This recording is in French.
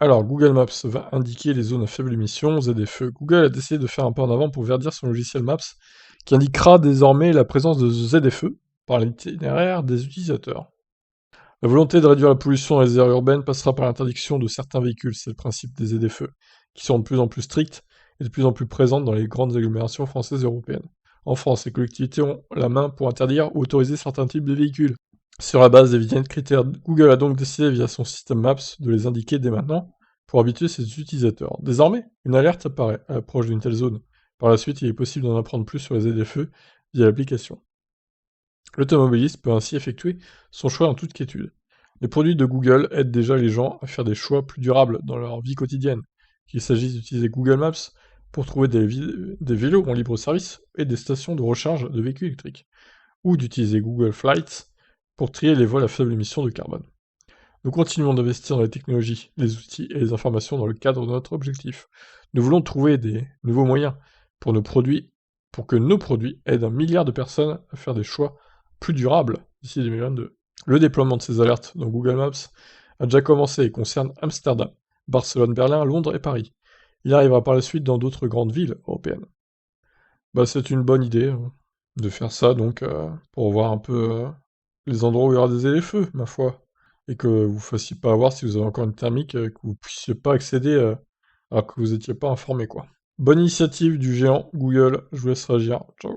Alors, Google Maps va indiquer les zones à faible émission, ZFE. Google a décidé de faire un pas en avant pour verdir son logiciel Maps, qui indiquera désormais la présence de ZFE par l'itinéraire des utilisateurs. La volonté de réduire la pollution dans les aires urbaines passera par l'interdiction de certains véhicules, c'est le principe des ZFE, qui seront de plus en plus strictes et de plus en plus présentes dans les grandes agglomérations françaises et européennes. En France, les collectivités ont la main pour interdire ou autoriser certains types de véhicules. Sur la base d'évidents critères, Google a donc décidé via son système Maps de les indiquer dès maintenant pour habituer ses utilisateurs. Désormais, une alerte apparaît à l'approche d'une telle zone. Par la suite, il est possible d'en apprendre plus sur les ZFE via l'application. L'automobiliste peut ainsi effectuer son choix en toute quiétude. Les produits de Google aident déjà les gens à faire des choix plus durables dans leur vie quotidienne, qu'il s'agisse d'utiliser Google Maps pour trouver des vélos en libre service et des stations de recharge de véhicules électriques, ou d'utiliser Google Flights pour trier les vols à faible émission de carbone. Nous continuons d'investir dans les technologies, les outils et les informations dans le cadre de notre objectif. Nous voulons trouver des nouveaux moyens pour pour que nos produits aident 1 milliard de personnes à faire des choix plus durables d'ici 2022. Le déploiement de ces alertes dans Google Maps a déjà commencé et concerne Amsterdam, Barcelone, Berlin, Londres et Paris. Il arrivera par la suite dans d'autres grandes villes européennes. Bah, c'est une bonne idée de faire ça, donc pour voir un peu les endroits où il y aura des ZFE, ma foi. Et que vous fassiez pas avoir si vous avez encore une thermique, que vous puissiez pas accéder alors que vous étiez pas informé, quoi. Bonne initiative du géant Google, je vous laisse réagir. Ciao.